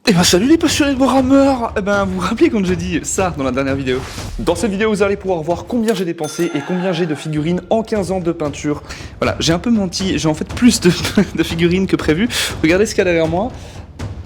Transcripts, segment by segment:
Eh ben salut les passionnés de Warhammer. Eh ben vous vous rappelez quand j'ai dit ça dans la dernière vidéo? Dans cette vidéo vous allez pouvoir voir combien j'ai dépensé et combien j'ai de figurines en 15 ans de peinture. Voilà, j'ai un peu menti, j'ai en fait plus de figurines que prévu. Regardez ce qu'il y a derrière moi.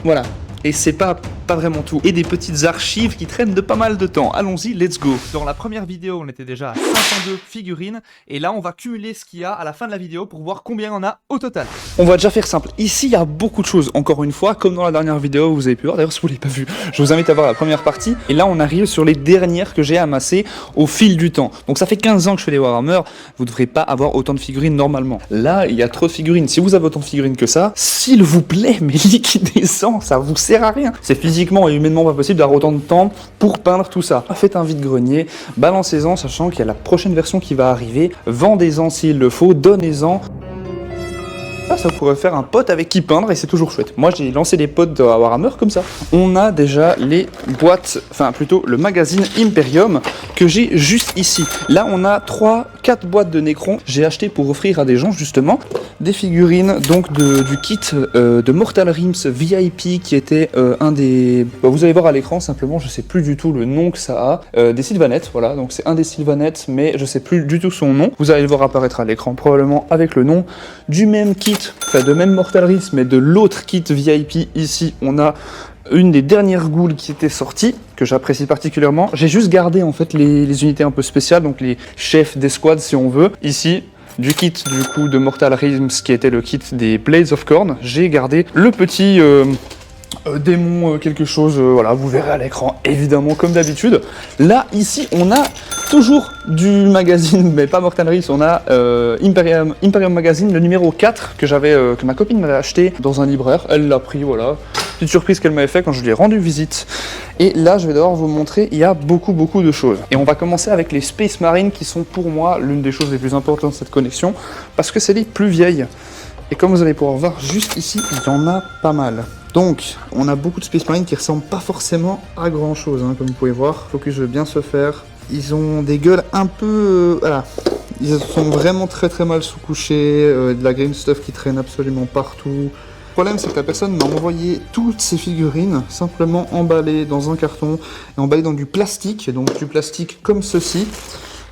Voilà. Et c'est pas vraiment tout. Et des petites archives qui traînent de pas mal de temps. Allons-y, let's go. Dans la première vidéo, on était déjà à 502 figurines. Et là, on va cumuler ce qu'il y a à la fin de la vidéo pour voir combien on a au total. On va déjà faire simple. Ici, il y a beaucoup de choses. Encore une fois, comme dans la dernière vidéo, vous avez pu voir. D'ailleurs, si vous ne l'avez pas vu, je vous invite à voir la première partie. Et là, on arrive sur les dernières que j'ai amassées au fil du temps. Donc ça fait 15 ans que je fais des Warhammer. Vous ne devrez pas avoir autant de figurines normalement. Là, il y a trop de figurines. Si vous avez autant de figurines que ça, s'il vous plaît, mais liquidez-en. Ça vous sert à rien. C'est physiquement et humainement pas possible d'avoir autant de temps pour peindre tout ça. Faites un vide-grenier, balancez-en, sachant qu'il y a la prochaine version qui va arriver. Vendez-en s'il le faut, donnez-en. Ça pourrait faire un pote avec qui peindre et c'est toujours chouette. Moi j'ai lancé des potes à Warhammer comme ça. On a déjà les boîtes, enfin plutôt le magazine Imperium que j'ai juste ici. Là on a 3-4 boîtes de Necron. J'ai acheté pour offrir à des gens justement des figurines donc du kit de Mortal Realms VIP qui était un des... vous allez voir à l'écran simplement, je sais plus du tout le nom que ça a. Des Sylvanettes, voilà, donc c'est un des Sylvanettes mais je sais plus du tout son nom. Vous allez le voir apparaître à l'écran probablement avec le nom du même kit. Enfin, de même Mortal Realms, mais de l'autre kit VIP, ici, on a une des dernières ghouls qui était sortie, que j'apprécie particulièrement. J'ai juste gardé, en fait, les unités un peu spéciales, donc les chefs d'escouade, si on veut. Ici, du kit, du coup, de Mortal Realms, qui était le kit des Blades of Khorne, j'ai gardé le petit... démon quelque chose, voilà, vous verrez à l'écran, évidemment, comme d'habitude. Là, ici, on a toujours du magazine, mais pas Mortal Realms, on a Imperium Magazine, le numéro 4, que ma copine m'avait acheté dans un libraire, elle l'a pris, voilà. Petite surprise qu'elle m'avait fait quand je lui ai rendu visite. Et là, je vais devoir vous montrer, il y a beaucoup de choses. Et on va commencer avec les Space Marines, qui sont pour moi l'une des choses les plus importantes de cette collection, parce que c'est les plus vieilles. Et comme vous allez pouvoir voir, juste ici, il y en a pas mal. Donc, on a beaucoup de Space Marines qui ressemblent pas forcément à grand chose, hein, comme vous pouvez voir. Focus veut bien se faire. Ils ont des gueules un peu... voilà. Ils sont vraiment très mal sous-couchés, de la green stuff qui traîne absolument partout. Le problème, c'est que la personne m'a envoyé toutes ces figurines, simplement emballées dans un carton, et emballées dans du plastique, donc du plastique comme ceci,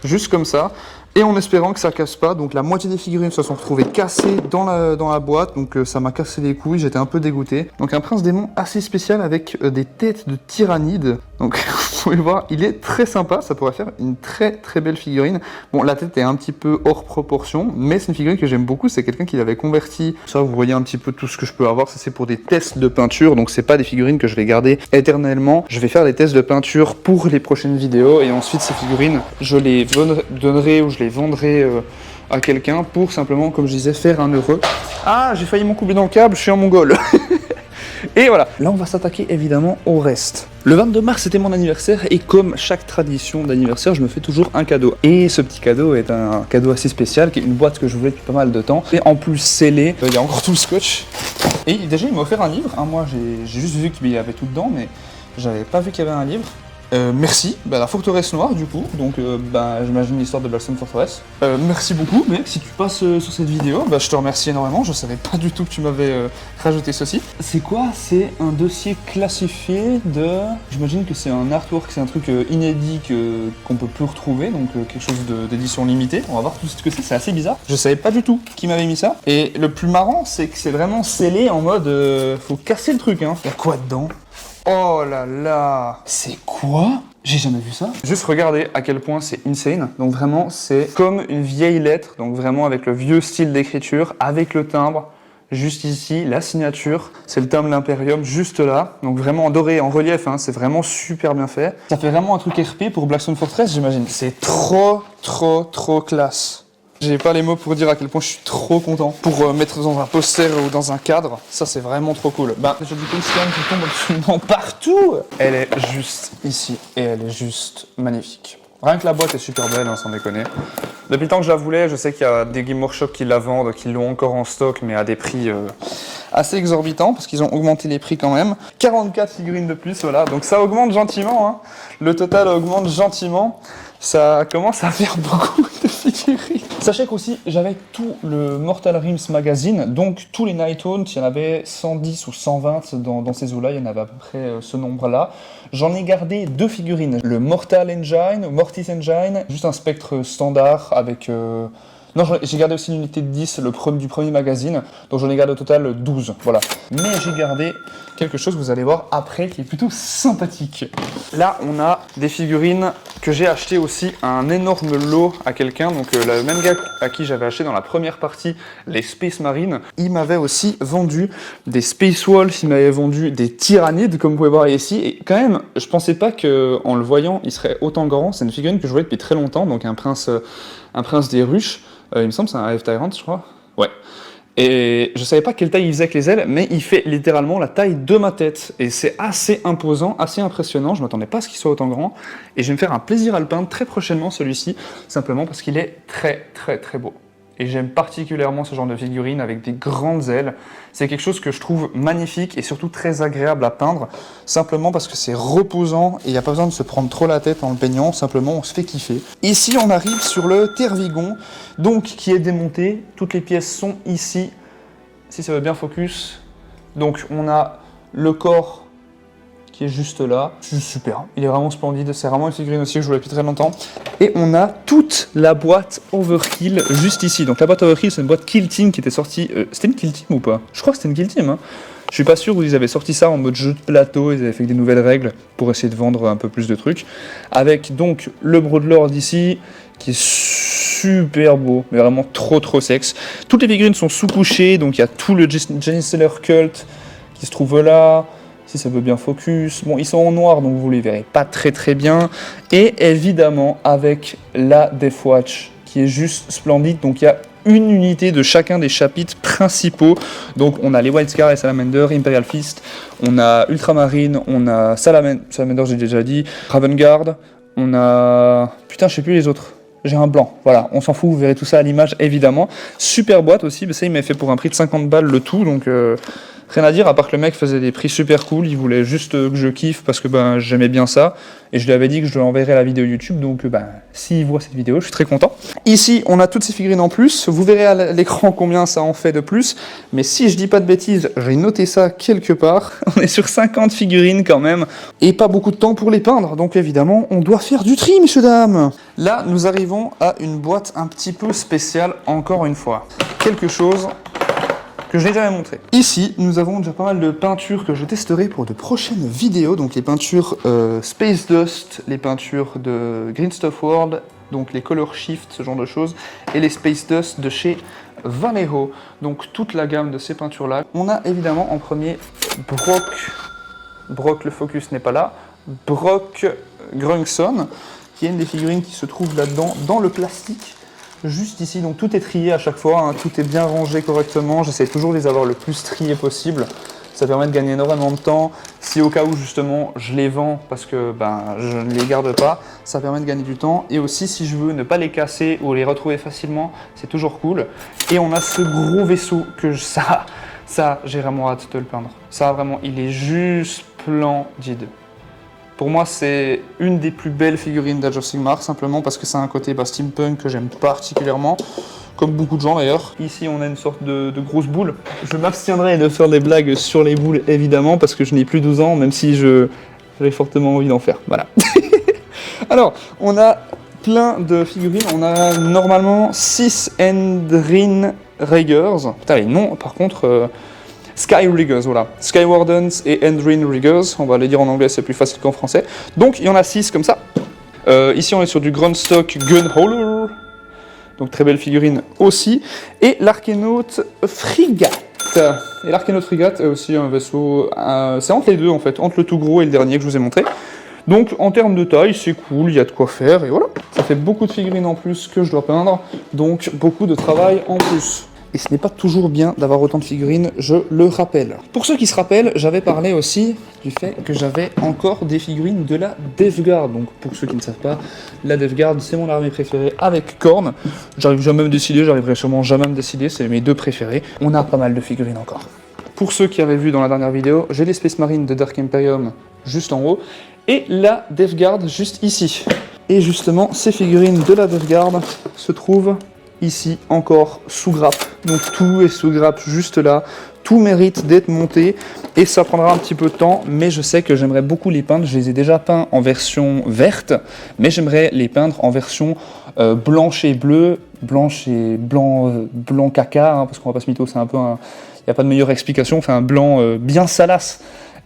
juste comme ça. Et en espérant que ça casse pas, donc la moitié des figurines se sont retrouvées cassées dans la boîte, donc ça m'a cassé les couilles, j'étais un peu dégoûté. Donc un prince démon assez spécial avec des têtes de tyrannides, donc vous pouvez voir, il est très sympa, ça pourrait faire une très belle figurine. Bon, la tête est un petit peu hors proportion, mais c'est une figurine que j'aime beaucoup, c'est quelqu'un qui l'avait converti. Ça, vous voyez un petit peu tout ce que je peux avoir, ça c'est pour des tests de peinture, donc c'est pas des figurines que je vais garder éternellement. Je vais faire des tests de peinture pour les prochaines vidéos, et ensuite ces figurines, je les donnerai ou je les vendrai à quelqu'un pour simplement, comme je disais, faire un heureux. Ah, j'ai failli m'encouler dans le câble, je suis un mongol. Et voilà, là on va s'attaquer évidemment au reste. Le 22 mars c'était mon anniversaire et comme chaque tradition d'anniversaire, je me fais toujours un cadeau. Et ce petit cadeau est un cadeau assez spécial, qui est une boîte que je voulais depuis pas mal de temps. Et en plus scellé, il y a encore tout le scotch. Et déjà il m'a offert un livre. Moi j'ai juste vu qu'il y avait tout dedans, mais j'avais pas vu qu'il y avait un livre. Merci, la forteresse noire du coup, donc j'imagine l'histoire de Blackstone Fortress. Merci beaucoup, mec, si tu passes sur cette vidéo, je te remercie énormément, je savais pas du tout que tu m'avais rajouté ceci. C'est quoi? C'est un dossier classifié de... J'imagine que c'est un artwork, c'est un truc inédit qu'on peut plus retrouver, donc quelque chose d'édition limitée. On va voir tout ce que c'est assez bizarre. Je savais pas du tout qui m'avait mis ça. Et le plus marrant, c'est que c'est vraiment scellé en mode faut casser le truc, hein. Y'a quoi dedans? Oh là là! C'est quoi? J'ai jamais vu ça. Juste regardez à quel point c'est insane. Donc vraiment, c'est comme une vieille lettre, donc vraiment avec le vieux style d'écriture, avec le timbre. Juste ici, la signature, c'est le timbre de l'Imperium, juste là. Donc vraiment en doré, en relief, hein, c'est vraiment super bien fait. Ça fait vraiment un truc RP pour Blackstone Fortress, j'imagine. C'est trop classe. J'ai pas les mots pour dire à quel point je suis trop content. Pour mettre dans un poster ou dans un cadre, ça c'est vraiment trop cool. J'ai du polystyrène qui tombe absolument partout. Elle est juste ici et elle est juste magnifique. Rien que la boîte est super belle, hein, sans déconner. Depuis le temps que je la voulais, je sais qu'il y a des Game Workshop qui la vendent, qui l'ont encore en stock, mais à des prix assez exorbitants, parce qu'ils ont augmenté les prix quand même. 44 figurines de plus, voilà, donc ça augmente gentiment, hein. Le total augmente gentiment. Ça commence à faire beaucoup de figurines. Sachez qu'aussi, j'avais tout le Mortal Rims magazine, donc tous les Nighthaunt, il y en avait 110 ou 120 dans ces eaux-là, il y en avait à peu près ce nombre-là. J'en ai gardé 2 figurines, le Mortal Engine, Mortis Engine, juste un spectre standard avec... Non, j'ai gardé aussi l'unité de 10 du premier magazine, donc j'en ai gardé au total 12, voilà. Mais j'ai gardé quelque chose, vous allez voir après, qui est plutôt sympathique. Là, on a des figurines que j'ai acheté aussi un énorme lot à quelqu'un, donc le même gars à qui j'avais acheté dans la première partie les Space Marines, il m'avait aussi vendu des Space Wolves, il m'avait vendu des Tyrannides, comme vous pouvez voir ici, et quand même, je pensais pas qu'en le voyant, il serait autant grand. C'est une figurine que je voyais depuis très longtemps, donc un prince des ruches. Il me semble que c'est un F-Tyrant, je crois. Ouais. Et je savais pas quelle taille il faisait avec les ailes, mais il fait littéralement la taille de ma tête. Et c'est assez imposant, assez impressionnant. Je m'attendais pas à ce qu'il soit autant grand. Et je vais me faire un plaisir à le peindre très prochainement, celui-ci, simplement parce qu'il est très très très beau. Et j'aime particulièrement ce genre de figurine avec des grandes ailes. C'est quelque chose que je trouve magnifique et surtout très agréable à peindre, simplement parce que c'est reposant et il n'y a pas besoin de se prendre trop la tête en le peignant, simplement on se fait kiffer. Ici on arrive sur le Tervigon, donc qui est démonté, toutes les pièces sont ici, si ça veut bien focus. Donc on a le corps qui est juste là, c'est super, il est vraiment splendide, c'est vraiment une figurine aussi que je voulais depuis très longtemps. Et on a toute la boîte Overkill juste ici. Donc la boîte Overkill, c'est une boîte Kill Team qui était sortie, c'était une Kill Team ou pas? Je crois que c'était une Kill Team, hein. Je suis pas sûr où ils avaient sorti ça en mode jeu de plateau, ils avaient fait des nouvelles règles pour essayer de vendre un peu plus de trucs. Avec donc le Broodlord ici, qui est super beau, mais vraiment trop sexe. Toutes les figurines sont sous-couchées, donc il y a tout le Genestealer Cult qui se trouve là. Si ça veut bien focus. Bon, ils sont en noir, donc vous les verrez pas très bien. Et évidemment, avec la Deathwatch, qui est juste splendide. Donc, il y a une unité de chacun des chapitres principaux. Donc, on a les White Scar et Salamander, Imperial Fist. On a Ultramarine, on a Salamander, j'ai déjà dit. Ravenguard. On a... Putain, je sais plus les autres. J'ai un blanc, voilà, on s'en fout, vous verrez tout ça à l'image, évidemment. Super boîte aussi, mais ça, il m'a fait pour un prix de 50 balles le tout, donc... Rien à dire, à part que le mec faisait des prix super cool, il voulait juste que je kiffe parce que j'aimais bien ça. Et je lui avais dit que je lui enverrais la vidéo YouTube, donc s'il voit cette vidéo, je suis très content. Ici, on a toutes ces figurines en plus, vous verrez à l'écran combien ça en fait de plus. Mais si je dis pas de bêtises, j'ai noté ça quelque part. On est sur 50 figurines quand même, et pas beaucoup de temps pour les peindre. Donc évidemment, on doit faire du tri, messieurs, dames. Là, nous arrivons à une boîte un petit peu spéciale, encore une fois. Quelque chose... que je n'ai jamais montré. Ici, nous avons déjà pas mal de peintures que je testerai pour de prochaines vidéos, donc les peintures Space Dust, les peintures de Green Stuff World, donc les Color Shift, ce genre de choses, et les Space Dust de chez Vallejo, donc toute la gamme de ces peintures-là. On a évidemment en premier Brock, le focus n'est pas là, Brock Grungson, qui est une des figurines qui se trouve là-dedans, dans le plastique. Juste ici, donc tout est trié à chaque fois, hein, tout est bien rangé correctement, j'essaie toujours de les avoir le plus triés possible, ça permet de gagner énormément de temps, si au cas où justement je les vends parce que je ne les garde pas, ça permet de gagner du temps, et aussi si je veux ne pas les casser ou les retrouver facilement, c'est toujours cool. Et on a ce gros vaisseau que ça j'ai vraiment hâte de le peindre, ça vraiment, il est juste splendide. Pour moi, c'est une des plus belles figurines d'Age of Sigmar, simplement parce que c'est un côté steampunk que j'aime particulièrement, comme beaucoup de gens d'ailleurs. Ici, on a une sorte de grosse boule. Je m'abstiendrai de faire des blagues sur les boules, évidemment, parce que je n'ai plus 12 ans, même si j'avais fortement envie d'en faire. Voilà. Alors, on a plein de figurines. On a normalement 6 Endrin Riggers. Putain, les noms, par contre... Sky Riggers, voilà. Sky Wardens et Endrin Riggers, on va les dire en anglais, c'est plus facile qu'en français. Donc il y en a 6 comme ça. Ici on est sur du Grundstock Gunhauler, donc très belle figurine aussi. Et l'Arkenaut Frigate. Et l'Arkenaut Frigate est aussi un vaisseau, c'est entre les deux en fait, entre le tout gros et le dernier que je vous ai montré. Donc en termes de taille, c'est cool, il y a de quoi faire, et voilà. Ça fait beaucoup de figurines en plus que je dois peindre, donc beaucoup de travail en plus. Et ce n'est pas toujours bien d'avoir autant de figurines, je le rappelle. Pour ceux qui se rappellent, j'avais parlé aussi du fait que j'avais encore des figurines de la Death Guard. Donc pour ceux qui ne savent pas, la Death Guard, c'est mon armée préférée avec Khorne. J'arrive jamais à me décider, j'arriverai sûrement jamais à me décider, c'est mes deux préférés. On a pas mal de figurines encore. Pour ceux qui avaient vu dans la dernière vidéo, j'ai les Space Marines de Dark Imperium juste en haut, et la Death Guard juste ici. Et justement, ces figurines de la Death Guard se trouvent ici encore sous grappe. Donc tout est sous grappe juste là. Tout mérite d'être monté et ça prendra un petit peu de temps, mais je sais que j'aimerais beaucoup les peindre. Je les ai déjà peints en version verte, mais j'aimerais les peindre en version blanche et bleue, blanche et blanc caca, hein, parce qu'on va pas se mytho, c'est un peu un... Il n'y a pas de meilleure explication, enfin un blanc bien salace.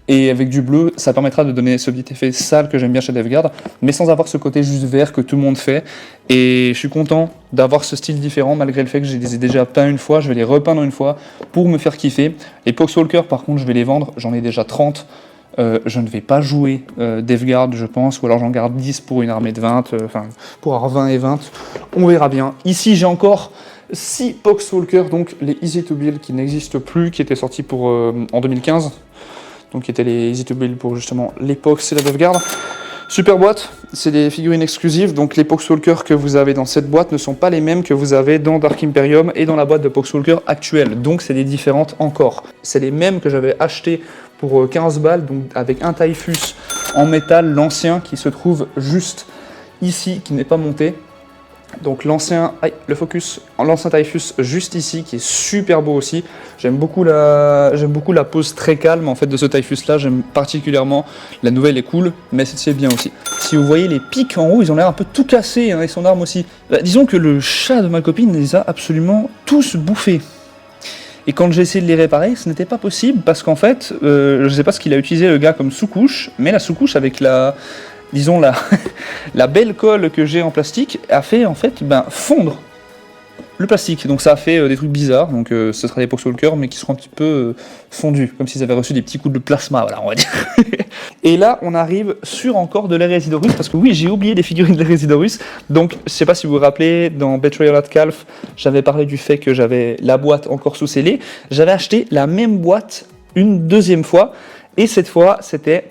Et avec du bleu, ça permettra de donner ce petit effet sale que j'aime bien chez DevGuard, mais sans avoir ce côté juste vert que tout le monde fait. Et je suis content d'avoir ce style différent, malgré le fait que je les ai déjà peints une fois, je vais les repeindre une fois pour me faire kiffer. Les Poxwalker, par contre, je vais les vendre, j'en ai déjà 30. Je ne vais pas jouer DevGuard, je pense, ou alors j'en garde 10 pour une armée de 20, enfin, pour avoir 20 et 20, on verra bien. Ici, j'ai encore 6 Poxwalker, donc les Easy to Build qui n'existent plus, qui étaient sortis pour, en 2015. Donc qui étaient les Easy to Build pour justement l'époque, c'est la DevGuard. Super boîte, c'est des figurines exclusives, donc les Poxwalker que vous avez dans cette boîte ne sont pas les mêmes que vous avez dans Dark Imperium et dans la boîte de Poxwalker actuelle, donc c'est des différentes encore. C'est les mêmes que j'avais acheté pour 15 balles, donc avec un Typhus en métal, l'ancien qui se trouve juste ici, qui n'est pas monté. Donc l'ancien, le focus, l'ancien Typhus juste ici, qui est super beau aussi. J'aime beaucoup la pose très calme en fait de ce Typhus là. J'aime particulièrement. La nouvelle est cool, mais c'est bien aussi. Si vous voyez les pics en haut, ils ont l'air un peu tout cassés hein, et son arme aussi. Disons que le chat de ma copine les a absolument tous bouffés. Et quand j'ai essayé de les réparer, ce n'était pas possible parce qu'en fait, je sais pas ce qu'il a utilisé le gars comme sous-couche, mais la sous-couche avec la disons la belle colle que j'ai en plastique a fait en fait fondre le plastique. Donc ça a fait des trucs bizarres. Donc ce sera des Poxwalker mais qui seront un petit peu fondus, comme s'ils avaient reçu des petits coups de plasma, voilà on va dire. Et là on arrive sur encore de l'Eresidorus, parce que oui j'ai oublié des figurines de l'Eresidorus. Donc je sais pas si vous vous rappelez, dans Betrayal at Calf, j'avais parlé du fait que j'avais la boîte encore sous scellée. J'avais acheté la même boîte une deuxième fois. Et cette fois, c'était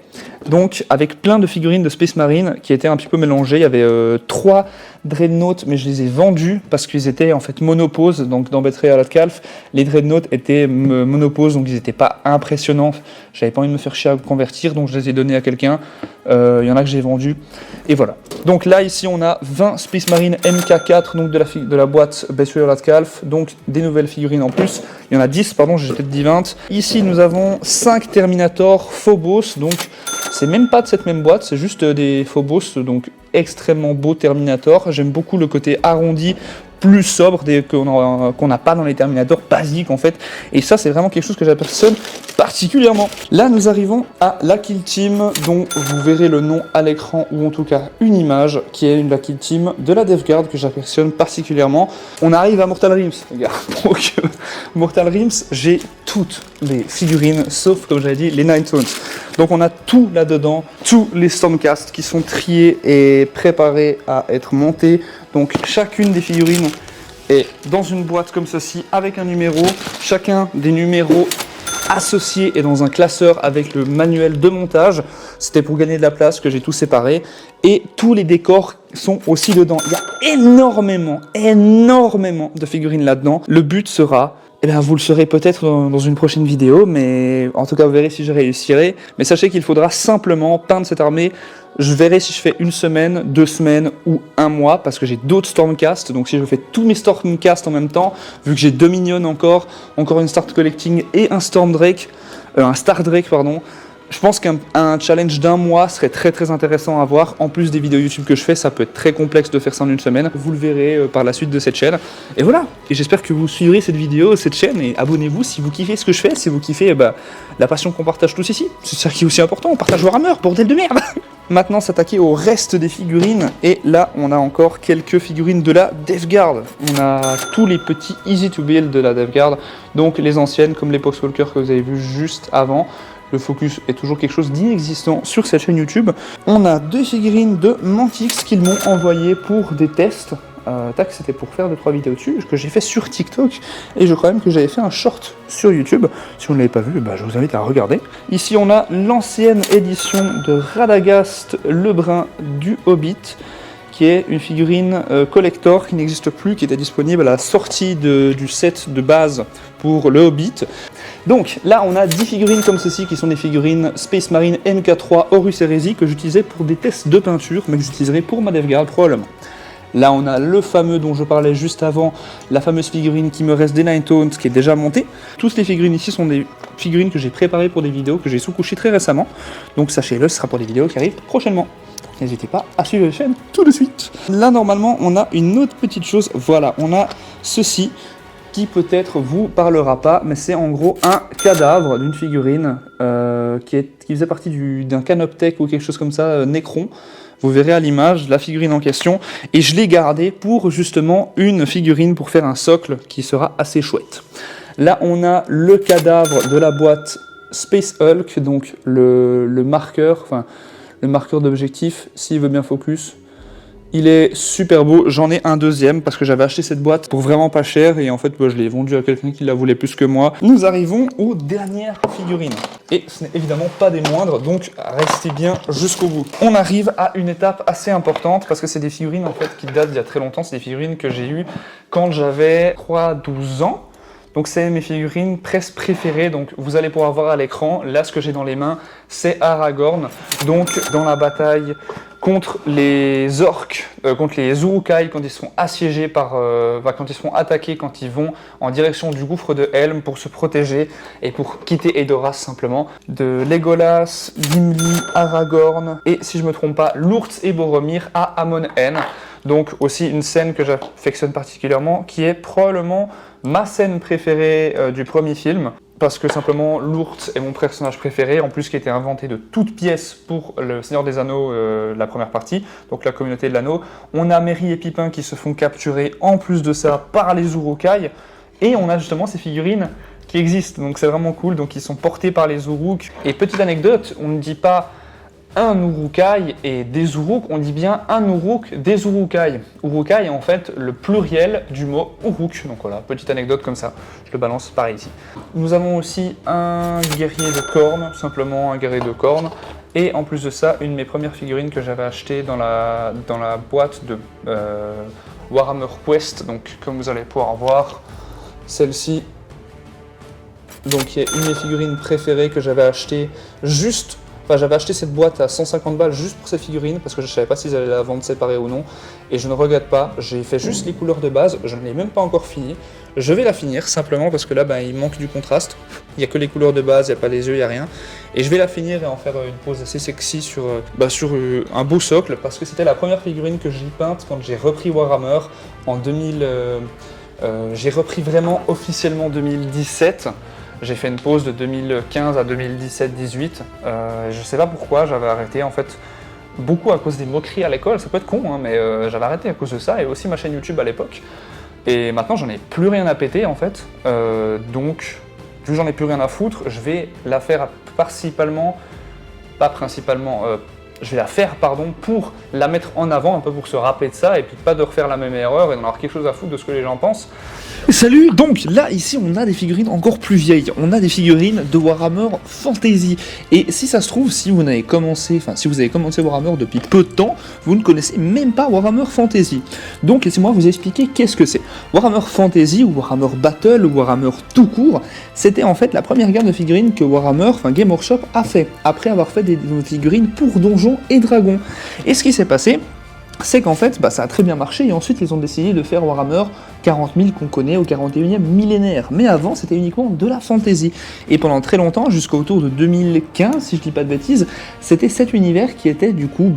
donc avec plein de figurines de Space Marine qui étaient un petit peu mélangées. Il y avait 3 Dreadnoughts, mais je les ai vendus parce qu'ils étaient en fait monoposes. Donc dans Betrayal at Calf, les Dreadnoughts étaient monoposes, donc ils n'étaient pas impressionnants. J'avais pas envie de me faire chier à convertir, donc je les ai donnés à quelqu'un. Il y en a que j'ai vendus. Et voilà. Donc là, ici, on a 20 Space Marine MK4, donc de la boîte Betrayal at Calf. Donc des nouvelles figurines en plus. Il y en a 10, pardon, j'ai peut-être dit 20. Ici, nous avons 5 Terminator Phobos, donc c'est même pas de cette même boîte, c'est juste des Phobos, donc extrêmement beau Terminator. J'aime beaucoup le côté arrondi, plus sobre qu'on n'a pas dans les Terminators basiques en fait. Et ça, c'est vraiment quelque chose que j'apprécie particulièrement. Là, nous arrivons à la Kill Team, dont vous verrez le nom à l'écran, ou en tout cas une image, qui est la Kill Team de la DevGuard que j'apprécie particulièrement. On arrive à Mortal Rims, les gars. Donc, Mortal Rims, j'ai toutes les figurines, sauf, comme j'avais dit, les Nine Tones. Donc on a tout là-dedans, tous les Stormcast qui sont triés et préparés à être montés. Donc chacune des figurines est dans une boîte comme ceci avec un numéro. Chacun des numéros associés est dans un classeur avec le manuel de montage. C'était pour gagner de la place que j'ai tout séparé. Et tous les décors sont aussi dedans. Il y a énormément de figurines là-dedans. Le but sera... Eh bien, vous le saurez peut-être dans une prochaine vidéo, mais en tout cas, vous verrez si je réussirai. Mais sachez qu'il faudra simplement peindre cette armée. Je verrai si je fais une semaine, 2 semaines ou 1 mois, parce que j'ai d'autres Stormcast. Donc si je fais tous mes Stormcast en même temps, vu que j'ai 2 minions encore une Start Collecting et un Star Drake, pardon. Je pense qu'un challenge d'1 mois serait très intéressant à voir. En plus des vidéos YouTube que je fais, ça peut être très complexe de faire ça en une semaine. Vous le verrez par la suite de cette chaîne. Et voilà. Et j'espère que vous suivrez cette vidéo, cette chaîne, et abonnez-vous si vous kiffez ce que je fais, si vous kiffez la passion qu'on partage tous ici. C'est ça qui est aussi important, on partage Warhammer, bordel de merde. Maintenant, s'attaquer au reste des figurines. Et là, on a encore quelques figurines de la DevGuard. On a tous les petits Easy to Build de la DevGuard. Donc les anciennes, comme les Poxwalker que vous avez vu juste avant. Le focus est toujours quelque chose d'inexistant sur cette chaîne YouTube. On a 2 figurines de Mantix qu'ils m'ont envoyé pour des tests. C'était pour faire 2-3 vidéos dessus, que j'ai fait sur TikTok. Et je crois même que j'avais fait un short sur YouTube. Si vous ne l'avez pas vu, je vous invite à regarder. Ici, on a l'ancienne édition de Radagast Lebrun du Hobbit, qui est une figurine collector qui n'existe plus, qui était disponible à la sortie du set de base pour le Hobbit. Donc là on a 10 figurines comme ceci qui sont des figurines Space Marine MK3 Horus Heresy que j'utilisais pour des tests de peinture, mais que j'utiliserai pour ma DevGuard probablement. Là, on a le fameux dont je parlais juste avant, la fameuse figurine qui me reste des Ninetales qui est déjà montée. Toutes les figurines ici sont des figurines que j'ai préparées pour des vidéos, que j'ai sous-couchées très récemment. Donc sachez-le, ce sera pour des vidéos qui arrivent prochainement. N'hésitez pas à suivre la chaîne tout de suite. Là, normalement, on a une autre petite chose. Voilà, on a ceci qui peut-être vous parlera pas, mais c'est en gros un cadavre d'une figurine qui faisait partie d'un Canoptech ou quelque chose comme ça, Necron. Vous verrez à l'image la figurine en question, et je l'ai gardée pour justement une figurine pour faire un socle qui sera assez chouette. Là, on a le cadavre de la boîte Space Hulk, donc le marqueur, enfin le marqueur d'objectif, s'il veut bien focus. Il est super beau, j'en ai un deuxième parce que j'avais acheté cette boîte pour vraiment pas cher et en fait je l'ai vendue à quelqu'un qui la voulait plus que moi. Nous arrivons aux dernières figurines et ce n'est évidemment pas des moindres, donc restez bien jusqu'au bout. On arrive à une étape assez importante parce que c'est des figurines en fait qui datent d'il y a très longtemps, c'est des figurines que j'ai eues quand j'avais 12 ans. Donc c'est mes figurines presque préférées, donc vous allez pouvoir voir à l'écran, là ce que j'ai dans les mains c'est Aragorn, donc dans la bataille contre les orques, contre les Uruk-hai quand ils sont assiégés quand ils sont attaqués, quand ils vont en direction du gouffre de Helm pour se protéger et pour quitter Edoras simplement, de Legolas, Gimli, Aragorn et si je me trompe pas, Lurtz et Boromir à Amon-Hen. Donc aussi une scène que j'affectionne particulièrement, qui est probablement ma scène préférée du premier film, parce que simplement Lurtz est mon personnage préféré, en plus qui a été inventé de toutes pièces pour le Seigneur des Anneaux, la première partie, donc la communauté de l'anneau. On a Merry et Pippin qui se font capturer en plus de ça par les Uruk-hai, et on a justement ces figurines qui existent, donc c'est vraiment cool, donc ils sont portés par les Uruk. Et petite anecdote, on ne dit pas un Uruk-hai et des Uruk, on dit bien un Uruk, des Uruk-hai. Uruk-hai est en fait le pluriel du mot Uruk. Donc voilà, petite anecdote comme ça, je le balance pareil ici. Nous avons aussi un guerrier de cornes, simplement un guerrier de cornes. Et en plus de ça, une de mes premières figurines que j'avais achetées dans la boîte de Warhammer Quest. Donc comme vous allez pouvoir voir, celle-ci, donc qui est une de mes figurines préférées que j'avais achetées juste. Enfin, j'avais acheté cette boîte à 150 balles juste pour ces figurines parce que je ne savais pas s'ils allaient la vendre séparée ou non. Et je ne regrette pas, j'ai fait juste les couleurs de base, je ne l'ai même pas encore fini. Je vais la finir simplement parce que là, il manque du contraste. Il n'y a que les couleurs de base, il n'y a pas les yeux, il n'y a rien. Et je vais la finir et en faire une pose assez sexy sur un beau socle parce que c'était la première figurine que j'ai peinte quand j'ai repris Warhammer en 2000. J'ai repris vraiment officiellement 2017. J'ai fait une pause de 2015 à 2017-18. Je sais pas pourquoi, j'avais arrêté en fait beaucoup à cause des moqueries à l'école. Ça peut être con, hein, mais j'avais arrêté à cause de ça et aussi ma chaîne YouTube à l'époque. Et maintenant j'en ai plus rien à péter en fait. Donc, vu que j'en ai plus rien à foutre, je vais la faire je vais la faire pour la mettre en avant, un peu pour se rappeler de ça, et puis pas de refaire la même erreur et d'en avoir quelque chose à foutre de ce que les gens pensent. Salut! Donc là, ici, on a des figurines encore plus vieilles. On a des figurines de Warhammer Fantasy. Et si ça se trouve, si vous avez commencé Warhammer depuis peu de temps, vous ne connaissez même pas Warhammer Fantasy. Donc laissez-moi vous expliquer qu'est-ce que c'est. Warhammer Fantasy, ou Warhammer Battle, ou Warhammer tout court, c'était en fait la première gamme de figurines que Game Workshop a fait, après avoir fait des figurines pour Donjons et Dragons. Et ce qui s'est passé, c'est qu'en fait, ça a très bien marché, et ensuite ils ont décidé de faire Warhammer 40 000 qu'on connaît au 41e millénaire. Mais avant, c'était uniquement de la fantasy. Et pendant très longtemps, jusqu'au tour de 2015, si je dis pas de bêtises, c'était cet univers qui était du coup,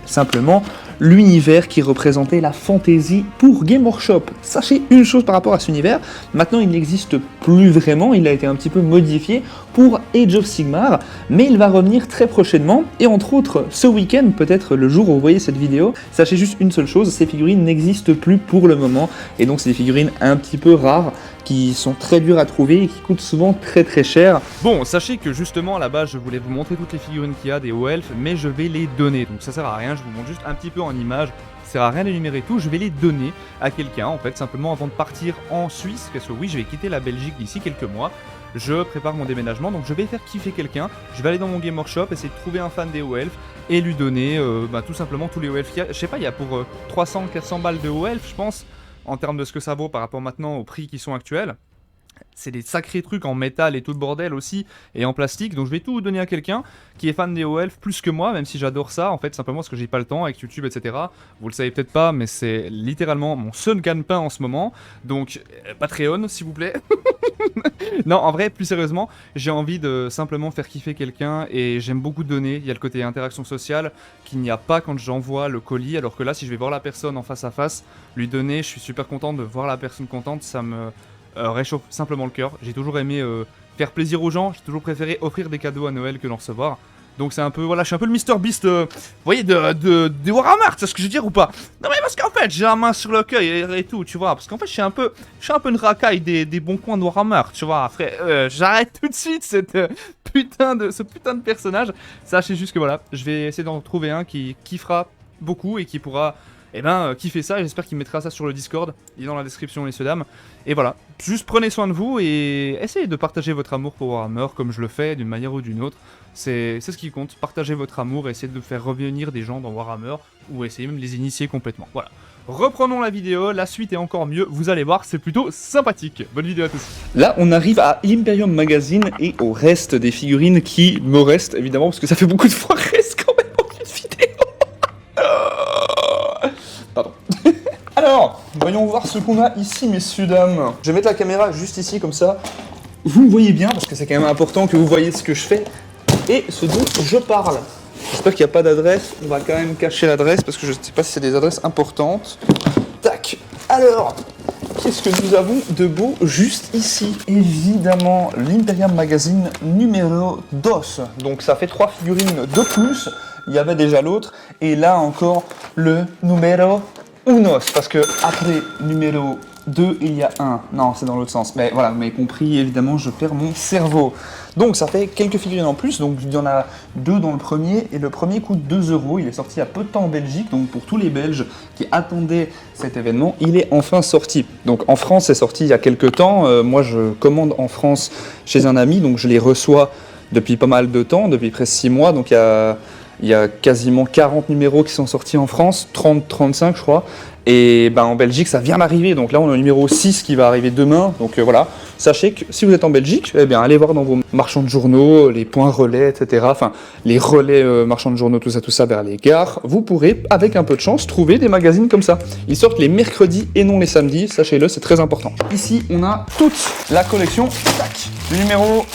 simplement l'univers qui représentait la fantasy pour Game Workshop. Sachez une chose par rapport à cet univers, maintenant il n'existe plus vraiment, il a été un petit peu modifié pour Age of Sigmar, mais il va revenir très prochainement, et entre autres, ce week-end, peut-être le jour où vous voyez cette vidéo, sachez juste une seule chose, ces figurines n'existent plus pour le moment, et donc c'est des figurines un petit peu rares, qui sont très dures à trouver et qui coûtent souvent très très cher. Bon, sachez que justement à la base je voulais vous montrer toutes les figurines qu'il y a des hauts elfes, mais je vais les donner, donc ça sert à rien, je vous montre juste un petit peu en image, ça sert à rien d'énumérer tout, je vais les donner à quelqu'un en fait, simplement avant de partir en Suisse, parce que oui, je vais quitter la Belgique d'ici quelques mois, je prépare mon déménagement, donc je vais faire kiffer quelqu'un, je vais aller dans mon Game Workshop, essayer de trouver un fan des hauts elfes, et lui donner tout simplement tous les hauts elfes qu'il y a. Je sais pas, il y a pour 300-400 balles de hauts elfes, je pense, en termes de ce que ça vaut par rapport maintenant aux prix qui sont actuels. c'est des sacrés trucs en métal et tout le bordel aussi, et en plastique, donc je vais tout donner à quelqu'un qui est fan des hauts elfes plus que moi, même si j'adore ça, en fait, simplement parce que j'ai pas le temps avec YouTube, etc. Vous le savez peut-être pas, mais c'est littéralement mon seul gagne-pain en ce moment, donc Patreon, s'il vous plaît. Non, en vrai, plus sérieusement, j'ai envie de simplement faire kiffer quelqu'un, et j'aime beaucoup donner, il y a le côté interaction sociale qu'il n'y a pas quand j'envoie le colis, alors que là, si je vais voir la personne en face à face, lui donner, je suis super content de voir la personne contente, ça me réchauffe simplement le cœur. J'ai toujours aimé faire plaisir aux gens, j'ai toujours préféré offrir des cadeaux à Noël que d'en recevoir. Donc c'est un peu, voilà, je suis un peu le Mr Beast, vous voyez, de Warhammer, tu sais ce que je veux dire ou pas? Non mais parce qu'en fait, j'ai la main sur le cœur et tout, tu vois, parce qu'en fait, je suis un peu une racaille des bons coins de Warhammer, tu vois, frère, j'arrête tout de suite ce putain de personnage. Sachez juste que voilà, je vais essayer d'en trouver un qui kiffera beaucoup et qui pourra... kiffer ça, et j'espère qu'il mettra ça sur le Discord, il est dans la description, messieurs dames. Et voilà, juste prenez soin de vous et essayez de partager votre amour pour Warhammer comme je le fais d'une manière ou d'une autre. C'est ce qui compte, partagez votre amour et essayez de faire revenir des gens dans Warhammer, ou essayez même de les initier complètement. Voilà. Reprenons la vidéo, la suite est encore mieux, vous allez voir, c'est plutôt sympathique. Bonne vidéo à tous. Là, on arrive à Imperium Magazine et au reste des figurines qui me restent, évidemment, parce que ça fait beaucoup de fois reste quand même en une vidéo. Pardon. Alors, voyons voir ce qu'on a ici, messieurs, dames. Je vais mettre la caméra juste ici, comme ça. Vous me voyez bien, parce que c'est quand même important que vous voyez ce que je fais et ce dont je parle. J'espère qu'il n'y a pas d'adresse. On va quand même cacher l'adresse, parce que je ne sais pas si c'est des adresses importantes. Tac. Alors, qu'est-ce que nous avons de beau juste ici? Évidemment, l'Imperium Magazine numéro 2. Donc ça fait 3 figurines de plus. Il y avait déjà l'autre, et là encore le numéro 1, parce que après numéro 2, il y a 1. Non, c'est dans l'autre sens, mais voilà, vous m'avez compris, évidemment, je perds mon cerveau. Donc ça fait quelques figurines en plus, donc il y en a 2 dans le premier, et le premier coûte 2 €, il est sorti il y a peu de temps en Belgique, donc pour tous les Belges qui attendaient cet événement, il est enfin sorti. Donc en France, c'est sorti il y a quelques temps, moi je commande en France chez un ami, donc je les reçois depuis pas mal de temps, depuis presque 6 mois, donc il y a quasiment 40 numéros qui sont sortis en France, 30-35 je crois, et ben en Belgique ça vient d'arriver, donc là on a le numéro 6 qui va arriver demain, donc voilà. Sachez que si vous êtes en Belgique, eh bien allez voir dans vos marchands de journaux, les points relais, etc., enfin les relais marchands de journaux, tout ça vers les gares, vous pourrez avec un peu de chance trouver des magazines comme ça. Ils sortent les mercredis et non les samedis, sachez-le, c'est très important. Ici on a toute la collection, tac, le numéro...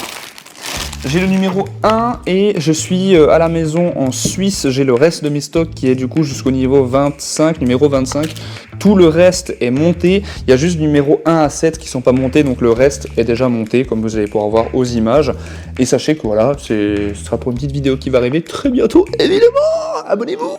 J'ai le numéro 1 et je suis à la maison en Suisse, j'ai le reste de mes stocks qui est du coup jusqu'au niveau 25, numéro 25. Tout le reste est monté, il y a juste du numéro 1 à 7 qui ne sont pas montés, donc le reste est déjà monté, comme vous allez pouvoir voir aux images. Et sachez que voilà, ce sera pour une petite vidéo qui va arriver très bientôt, évidemment, abonnez-vous.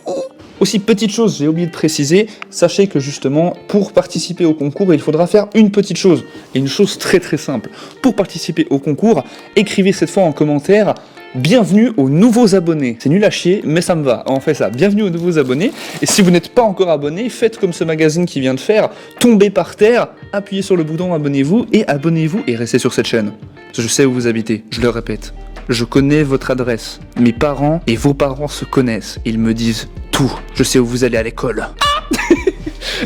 Aussi, petite chose, j'ai oublié de préciser, sachez que justement, pour participer au concours, il faudra faire une petite chose, et une chose très très simple. Pour participer au concours, écrivez cette fois en commentaire « Bienvenue aux nouveaux abonnés ». C'est nul à chier, mais ça me va, on fait ça. Bienvenue aux nouveaux abonnés, et si vous n'êtes pas encore abonné, faites comme ce magazine qui vient de faire, tombez par terre, appuyez sur le bouton « Abonnez-vous » et restez sur cette chaîne. Je sais où vous habitez, je le répète. Je connais votre adresse. Mes parents et vos parents se connaissent. Ils me disent tout. Je sais où vous allez à l'école.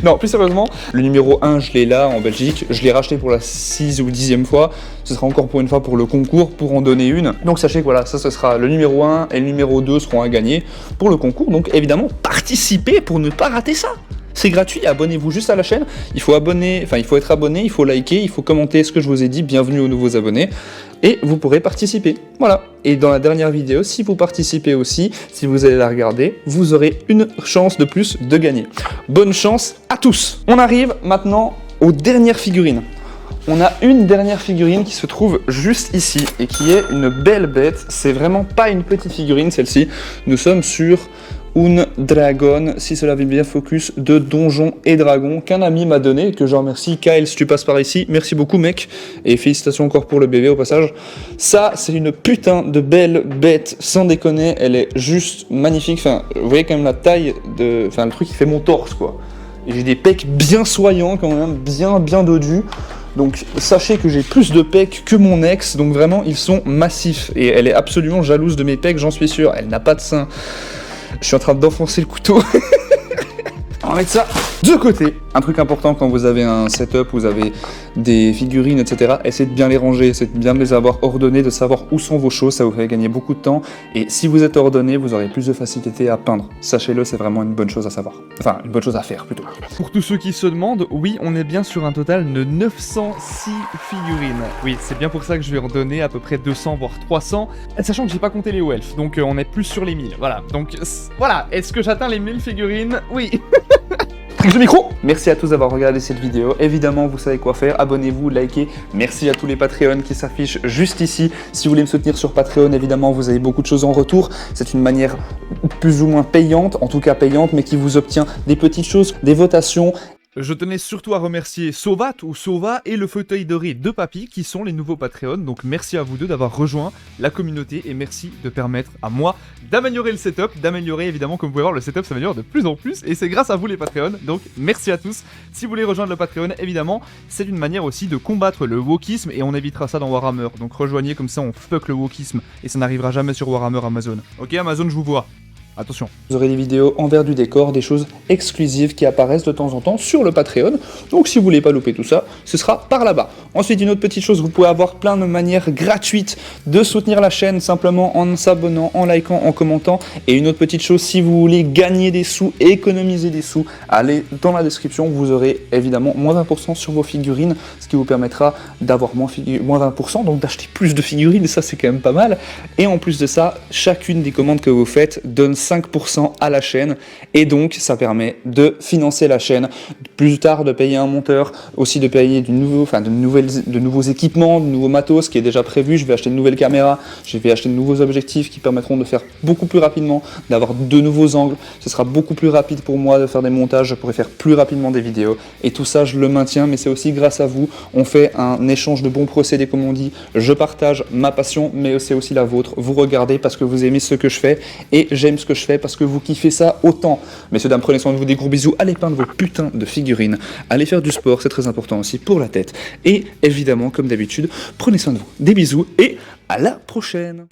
Non, plus sérieusement, le numéro 1, je l'ai là en Belgique. Je l'ai racheté pour la 6e ou 10e fois. Ce sera encore pour une fois pour le concours, pour en donner une. Donc sachez que voilà, ça ce sera le numéro 1 et le numéro 2 seront à gagner pour le concours. Donc évidemment, participez pour ne pas rater ça. C'est gratuit, abonnez-vous juste à la chaîne. Il faut être abonné, il faut liker, il faut commenter ce que je vous ai dit. Bienvenue aux nouveaux abonnés. Et vous pourrez participer. Voilà. Et dans la dernière vidéo, si vous participez aussi, si vous allez la regarder, vous aurez une chance de plus de gagner. Bonne chance à tous. On arrive maintenant aux dernières figurines. On a une dernière figurine qui se trouve juste ici et qui est une belle bête. C'est vraiment pas une petite figurine celle-ci. Nous sommes sur un dragon, si cela veut bien focus, de Donjons et Dragons qu'un ami m'a donné, que je remercie. Kyle, si tu passes par ici, merci beaucoup mec, et félicitations encore pour le bébé au passage. Ça, c'est une putain de belle bête, sans déconner, elle est juste magnifique. Enfin, vous voyez quand même la taille de... Enfin, le truc qui fait mon torse, quoi. Et j'ai des pecs bien soyants quand même, bien dodus. Donc sachez que j'ai plus de pecs que mon ex, donc vraiment ils sont massifs. Et elle est absolument jalouse de mes pecs, j'en suis sûr. Elle n'a pas de sein. Je suis en train d'enfoncer le couteau. On va mettre ça De côté, un truc important quand vous avez un setup, vous avez des figurines, etc. Essayez de bien les ranger, essayez de bien les avoir ordonnées, de savoir où sont vos choses, ça vous fait gagner beaucoup de temps. Et si vous êtes ordonné, vous aurez plus de facilité à peindre. Sachez-le, c'est vraiment une bonne chose à savoir. Enfin, une bonne chose à faire plutôt. Pour tous ceux qui se demandent, oui, on est bien sur un total de 906 figurines. Oui, c'est bien pour ça que je vais en donner à peu près 200 voire 300, sachant que j'ai pas compté les elfes, donc on est plus sur les 1000. Voilà, donc voilà, est-ce que j'atteins les 1000 figurines? Oui. Prise de micro. Merci à tous d'avoir regardé cette vidéo. Évidemment, vous savez quoi faire. Abonnez-vous, likez. Merci à tous les Patreons qui s'affichent juste ici. Si vous voulez me soutenir sur Patreon, évidemment, vous avez beaucoup de choses en retour. C'est une manière plus ou moins payante, en tout cas payante, mais qui vous obtient des petites choses, des votations. Je tenais surtout à remercier Sovat ou Sova et le fauteuil doré de Papy qui sont les nouveaux Patreons, donc merci à vous deux d'avoir rejoint la communauté et merci de permettre à moi d'améliorer le setup, d'améliorer évidemment, comme vous pouvez voir, le setup s'améliore de plus en plus et c'est grâce à vous les Patreons, donc merci à tous. Si vous voulez rejoindre le Patreon, évidemment, c'est une manière aussi de combattre le wokisme et on évitera ça dans Warhammer, donc rejoignez comme ça on fuck le wokisme et ça n'arrivera jamais sur Warhammer Amazon. Ok Amazon, je vous vois. Attention. Vous aurez des vidéos envers du décor, des choses exclusives qui apparaissent de temps en temps sur le Patreon. Donc si vous voulez pas louper tout ça, ce sera par là-bas. Ensuite, une autre petite chose, vous pouvez avoir plein de manières gratuites de soutenir la chaîne simplement en s'abonnant, en likant, en commentant. Et une autre petite chose, si vous voulez gagner des sous, économiser des sous, allez dans la description, vous aurez évidemment moins 20% sur vos figurines, ce qui vous permettra d'avoir moins 20%, donc d'acheter plus de figurines, et ça c'est quand même pas mal. Et en plus de ça, chacune des commandes que vous faites donne 5% à la chaîne et donc ça permet de financer la chaîne, plus tard de payer un monteur, aussi de payer de nouveaux équipements, de nouveaux matos qui est déjà prévu. Je vais acheter de nouvelles caméras, je vais acheter de nouveaux objectifs qui permettront de faire beaucoup plus rapidement, d'avoir de nouveaux angles. Ce sera beaucoup plus rapide pour moi de faire des montages, je pourrai faire plus rapidement des vidéos et tout ça je le maintiens, mais c'est aussi grâce à vous. On fait un échange de bons procédés comme on dit, je partage ma passion mais c'est aussi la vôtre. Vous regardez parce que vous aimez ce que je fais et j'aime ce que je fais parce que vous kiffez ça autant. Messieurs, dames, prenez soin de vous, des gros bisous, allez peindre vos putains de figurines, allez faire du sport, c'est très important aussi pour la tête. Et évidemment, comme d'habitude, prenez soin de vous, des bisous et à la prochaine.